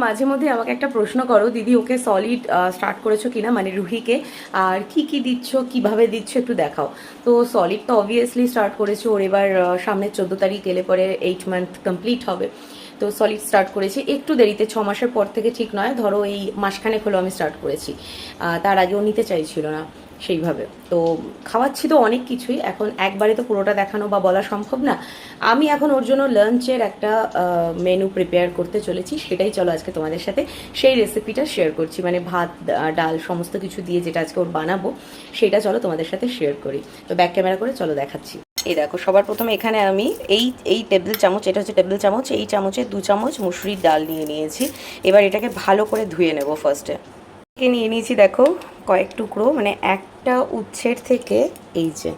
মাঝে মধ্যে আমাকে একটা প্রশ্ন করো, দিদি ওকে সলিড স্টার্ট করেছো কিনা, মানে রুহিকে, আর কি কি দিচ্ছ, কিভাবে দিচ্ছ একটু দেখাও। তো সলিড তো অবভিয়াসলি স্টার্ট করেছো, ওর এবার সামনের 14 তারিখ এলে পরে 8 মান্থ কমপ্লিট হবে। তো সলিড স্টার্ট করেছি একটু দেরিতে, 6 মাসের পর থেকে ঠিক নয়, ধরো এই মাসখানেক হলো আমি স্টার্ট করেছি। তার আগে ও নিতে চাইছিল না সেইভাবে। তো খাওয়াচ্ছি তো অনেক কিছুই, এখন একবারে তো পুরোটা দেখানো বা বলা সম্ভব না। আমি এখন ওর জন্য লাঞ্চের একটা মেনু প্রিপেয়ার করতে চলেছি, সেটাই চলো আজকে তোমাদের সাথে সেই রেসিপিটা শেয়ার করছি, মানে ভাত ডাল সমস্ত কিছু দিয়ে যেটা আজকে ওর বানাবো সেটা চলো তোমাদের সাথে শেয়ার করি। তো ব্যাক ক্যামেরা করে চলো দেখাচ্ছি। এই দেখো, সবার প্রথমে এখানে আমি এই টেবিল চামচ, এটা হচ্ছে টেবিল চামচ, এই চামচে 2 চামচ মুসুরির ডাল নিয়ে নিয়েছি। এবার এটাকে ভালো করে ধুয়ে নেব। ফার্স্টে নিয়ে নিয়েছি দেখো কয়েক টুকরো, মানে একটা উচ্ছের থেকে, এই যে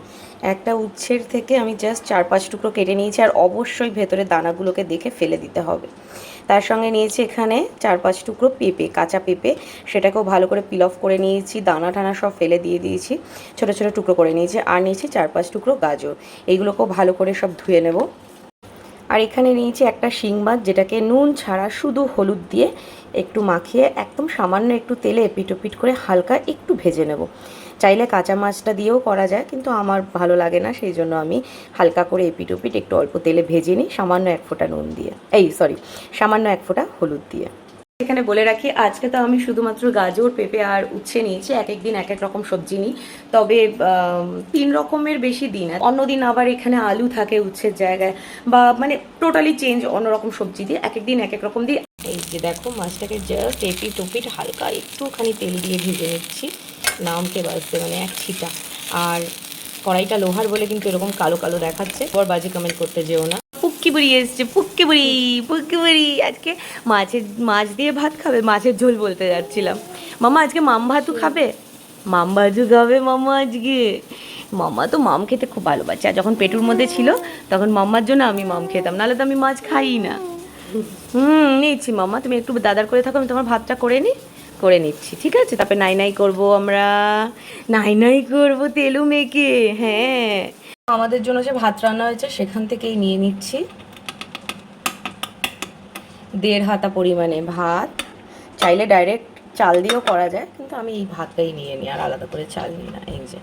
একটা উচ্ছের থেকে আমি জাস্ট 4-5 টুকরো কেটে নিয়েছি, আর অবশ্যই ভেতরে দানাগুলোকে দেখে ফেলে দিতে হবে। তার সঙ্গে নিয়েছি এখানে 4-5 টুকরো পেঁপে, কাঁচা পেঁপে, সেটাকেও ভালো করে পিল অফ করে নিয়েছি, দানা টানা সব ফেলে দিয়ে দিয়েছি, ছোটো ছোটো টুকরো করে নিয়েছি। আর নিয়েছি 4-5 টুকরো গাজর, এইগুলোকেও ভালো করে সব ধুয়ে নেব। আর এখানে নিয়েছি একটা শিং মাছ, যেটাকে নুন ছাড়া শুধু হলুদ দিয়ে একটু মাখিয়ে একদম সামান্য একটু তেলে এপিট ওপিট করে হালকা একটু ভেজে নেব। চাইলে কাঁচা মাছটা দিয়েও করা যায়, কিন্তু আমার ভালো লাগে না, সেই জন্য আমি হালকা করে এপিট ওপিট একটু অল্প তেলে ভেজে নিই, সামান্য 1 ফোঁটা নুন দিয়ে, সামান্য 1 ফোঁটা হলুদ দিয়ে। এখানে বলে রাখি, আজকে তো আমি শুধুমাত্র গাজর, পেঁপে আর উচ্ছে নিয়েছি, এক এক দিন এক এক রকম সবজি নিই, তবে 3 রকমের বেশি দিন। অন্য দিন আবার এখানে আলু থাকে উচ্ছের জায়গায়, বা মানে টোটালি চেঞ্জ, অন্যরকম সবজি দিয়ে এক এক দিন এক এক রকম দিই। এই যে দেখো, মাছটাকে জাস্ট এপিট ওপিট হালকা একটুখানি তেল দিয়ে ভেজে নিচ্ছি, নামকে বাজতে মানে এক ছিটা। আর কড়াইটা লোহার বলে কিন্তু এরকম কালো কালো দেখাচ্ছে, আবার বাজে কমেন্ট করতে যেও না। পুক্কি বুড়ি এসছে, পুক্কি বুড়ি আজকে মাছ দিয়ে ভাত খাবে, মাছের ঝোল বলতে যাচ্ছিলাম। মামা আজকে মাম ভাতও খাবে, মাম ভাজু খাবে মামা আজকে। মামা তো মাম খেতে খুব ভালোবাসে, আর যখন পেটুর মধ্যে ছিল তখন মাম্মার জন্য আমি মাম খেতাম, নাহলে তো আমি মাছ খাই না। নিচ্ছি মামা, তুমি একটু দাদার করে থাকো, আমি তোমার ভাতটা করে নিচ্ছি, ঠিক আছে? তারপরে নাই নাই করবো আমরা, নাই নাই করবো তেলু মেখে। হ্যাঁ, আমাদের জন্য যে ভাত রান্না হয়েছে সেখান থেকেই নিয়ে নিচ্ছি 1.5 হাতা পরিমাণে ভাত। চাইলে ডাইরেক্ট চাল দিয়েও করা যায়, কিন্তু আমি এই ভাতটাই নিয়ে নিই, আর আলাদা করে চাল নিই না। এই যে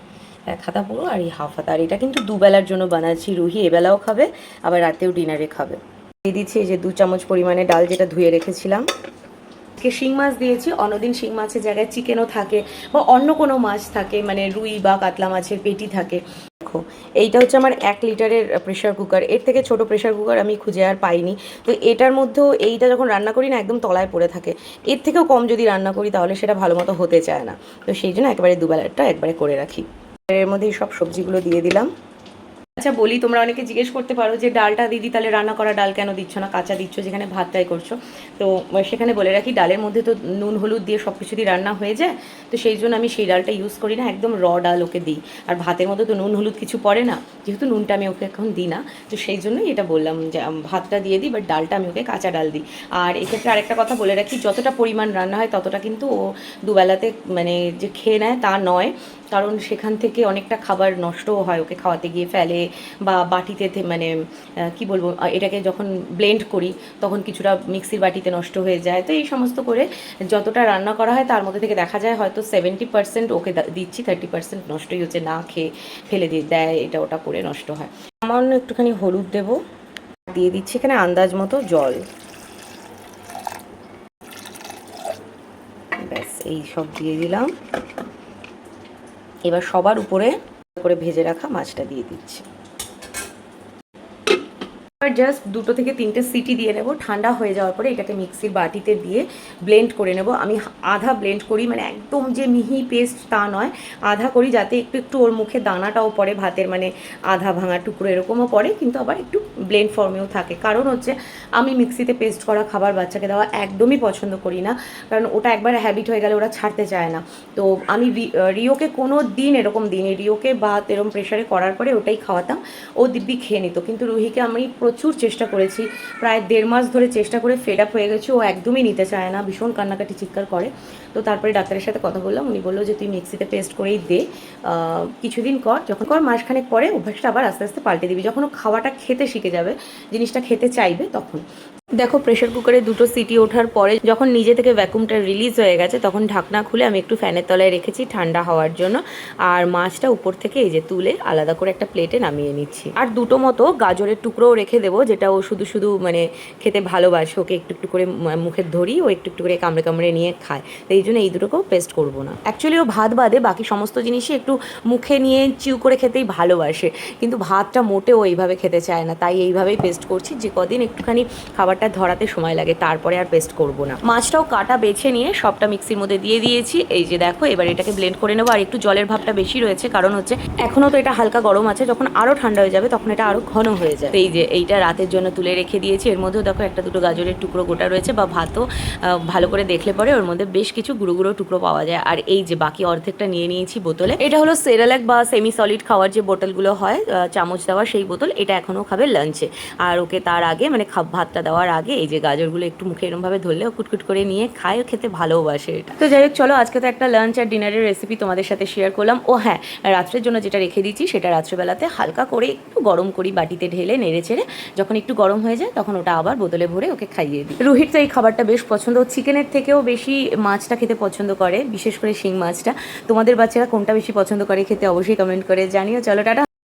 1 হাতা পুরো, আর এই 1/2 হাতা। আর এটা কিন্তু দুবেলার জন্য বানাচ্ছি, রুহি এবেলাও খাবে আবার রাতেও ডিনারে খাবে। দিয়ে দিচ্ছি এই যে 2 চামচ পরিমাণে ডাল, যেটা ধুয়ে রেখেছিলাম। শিং মাছ দিয়েছি, অন্যদিন শিং মাছের জায়গায় চিকেনও থাকে, বা অন্য কোনো মাছ থাকে, মানে রুই বা কাতলা মাছের পেটি থাকে। দেখো, এইটা হচ্ছে আমার 1 লিটারের প্রেশার কুকার, এর থেকে ছোট প্রেশার কুকার আমি খুঁজে আর পাইনি। তো এটার মধ্যেও এইটা যখন রান্না করি না, একদম তলায় পড়ে থাকে, এর থেকেও কম যদি রান্না করি তাহলে সেটা ভালো মতো হতে চায় না। তো সেই জন্য একেবারে দুবেলাটা একবারে করে রাখি। এর মধ্যেই সব সবজিগুলো দিয়ে দিলাম। আচ্ছা বলি, তোমরা অনেকে জিজ্ঞেস করতে পারো যে ডালটা দিদি তাহলে রান্না করা ডাল কেন দিচ্ছ না, কাঁচা দিচ্ছ যেখানে ভাতটাই করছো। তো সেখানে বলে রাখি, ডালের মধ্যে তো নুন হলুদ দিয়ে সব কিছু দিয়ে রান্না হয়ে যায়, তো সেই জন্য আমি সেই ডালটা ইউজ করি না, একদম ডাল ওকে দিই। আর ভাতের মধ্যে তো নুন হলুদ কিছু পড়ে না, যেহেতু নুনটা আমি ওকে এখন দিই না, তো সেই জন্যই এটা বললাম যে ভাতটা দিয়ে দিই, বাট ডালটা আমি ওকে কাঁচা ডাল দিই। আর এক্ষেত্রে আরেকটা কথা বলে রাখি, যতটা পরিমাণ রান্না হয় ততটা কিন্তু ও দুবেলাতে মানে যে খেয়ে নেয় তা নয়, কারণ সেখান থেকে অনেকটা খাবার নষ্টও হয়, ওকে খাওয়াতে গিয়ে ফেলে, বা বাটিতে মানে কি বলবো, এটাকে যখন ব্লেন্ড করি তখন কিছুটা মিক্সির বাটিতে নষ্ট হয়ে যায়। তো এই সমস্ত করে যতটা রান্না করা হয় তার মধ্যে থেকে দেখা যায় হয়তো 70% ওকে দিচ্ছি, 30% নষ্টই হচ্ছে, না খেয়ে ফেলে দিয়ে দেয়, এটা ওটা করে নষ্ট হয়। সামান্য একটুখানি হলুদ দেবো, দিয়ে দিচ্ছি এখানে আন্দাজ মতো জল, ব্যাস এই সব দিয়ে দিলাম। এবার সবার উপরে করে ভেজে রাখা মাছটা দিয়ে দিচ্ছি। জাস্ট 2 থেকে 3টে সিটি দিয়ে নেব, ঠান্ডা হয়ে যাওয়ার পরে এটাকে মিক্সির বাটিতে দিয়ে ব্লেন্ড করে নেব। আমি আধা ব্লেন্ড করি, মানে একদম যে মিহি পেস্ট তা নয়, আধা করি, যাতে একটু একটু ওর মুখে দানাটাও পড়ে ভাতের, মানে আধা ভাঙা টুকরো এরকমও পড়ে, কিন্তু আবার একটু ব্লেন্ড ফর্মেও থাকে। কারণ হচ্ছে আমি মিক্সিতে পেস্ট করা খাবার বাচ্চাকে দেওয়া একদমই পছন্দ করি না, কারণ ওটা একবার হ্যাবিট হয়ে গেলে ওরা ছাড়তে চায় না। তো আমি রিওকে কোনো দিন এরকম দিনই, রিওকে ভাত এরকম প্রেশারে করার পরে ওটাই খাওয়াতাম, ও দিব্যি খেয়ে নিত। কিন্তু রুহিকে আমি প্রচুর চেষ্টা করেছি, প্রায় 1.5 মাস ধরে চেষ্টা করে ফেড আপ হয়ে গেছি, ও একদমই নিতে চায় না, ভীষণ কান্নাকাটি চিৎকার করে। তো তারপরে ডাক্তারের সাথে কথা বললাম, উনি বললো যে তুই মিক্সিতে পেস্ট করেই দে, কিছুদিন কর, যখন মাসখানেক পরে অভ্যাসটা আবার আস্তে আস্তে পাল্টে দিবি, যখন ও খাওয়াটা খেতে শিখে যাবে, জিনিসটা খেতে চাইবে, তখন দেখো প্রেশার কুকারে 2টো সিটি ওঠার পরে যখন নিজে থেকে ভ্যাকুমটা রিলিজ হয়ে গেছে তখন ঢাকনা খুলে আমি একটু ফ্যানের তলায় রেখেছি ঠান্ডা হওয়ার জন্য। আর মাছটা উপর থেকে এই যে তুলে আলাদা করে একটা প্লেটে নামিয়ে নিচ্ছি। আর 2টো মতো গাজরের টুকরোও রেখে দেবো, যেটা ও শুধু শুধু মানে খেতে ভালোবাসে, ওকে একটু একটু করে মুখে ধরি, ও একটু একটু করে কামড়ে কামড়ে নিয়ে খায়। তো এই জন্য এই দুটোকেও পেস্ট করবো না। অ্যাকচুয়ালি ও ভাত বাদে বাকি সমস্ত জিনিসই একটু মুখে নিয়ে চিউ করে খেতেই ভালোবাসে, কিন্তু ভাতটা মোটেও এইভাবে খেতে চায় না, তাই এইভাবেই পেস্ট করছি। যে কদিন একটুখানি খাবারটা ধরাতে সময় লাগে তারপরে আর পেস্ট করব না। মাছটাও কাটা বেছে নিয়ে সবটা মিক্সির মধ্যে দিয়ে দিয়েছি। এই যে দেখো এবার এটাকে ব্লেন্ড করে নেবো। আর একটু জলের ভাবটা বেশি রয়েছে, কারণ হচ্ছে এখনও তো এটা হালকা গরম আছে, যখন আরও ঠান্ডা হয়ে যাবে তখন এটা আরও ঘন হয়ে যাবে। এই যে এইটা রাতের জন্য তুলে রেখে দিয়েছি। এর মধ্যেও দেখো একটা দুটো গাজরের টুকরো গোটা রয়েছে, বা ভাতও ভালো করে দেখলে পরে ওর মধ্যে বেশ কিছু গুঁড়ো গুঁড়ো টুকরো পাওয়া যায়। আর এই যে বাকি অর্ধেকটা নিয়ে নিয়েছি বোতলে। এটা হলো সেরেলাক বা সেমি সলিড খাওয়ার যে বোতলগুলো হয় চামচ দেওয়া, সেই বোতল। এটা এখনও খাবে লাঞ্চে। আর ওকে তার আগে মানে ভাতটা দেওয়ার আগে এই যে গাজরগুলো একটু মুখে এরমভাবে ধরলে ও কুটকুট করে নিয়ে খায়, ও খেতে ভালোবাসে এটা। তো যাই হোক চলো, আজকে তো একটা লাঞ্চ আর ডিনারের রেসিপি তোমাদের সাথে শেয়ার করলাম। ও হ্যাঁ, রাত্রের জন্য যেটা রেখে দিচ্ছি সেটা রাত্রেবেলাতে হালকা করে একটু গরম করি, বাটিতে ঢেলে নেড়ে চেড়ে, যখন একটু গরম হয়ে যায় তখন ওটা আবার বোতলে ভরে ওকে খাইয়ে দিই। রুহির তো এই খাবারটা বেশ পছন্দ, চিকেনের থেকেও বেশি মাছটা খেতে পছন্দ করে, বিশেষ করে শিং মাছটা। তোমাদের বাচ্চারা কোনটা বেশি পছন্দ করে খেতে অবশ্যই কমেন্ট করে জানিও। চলো টাটা।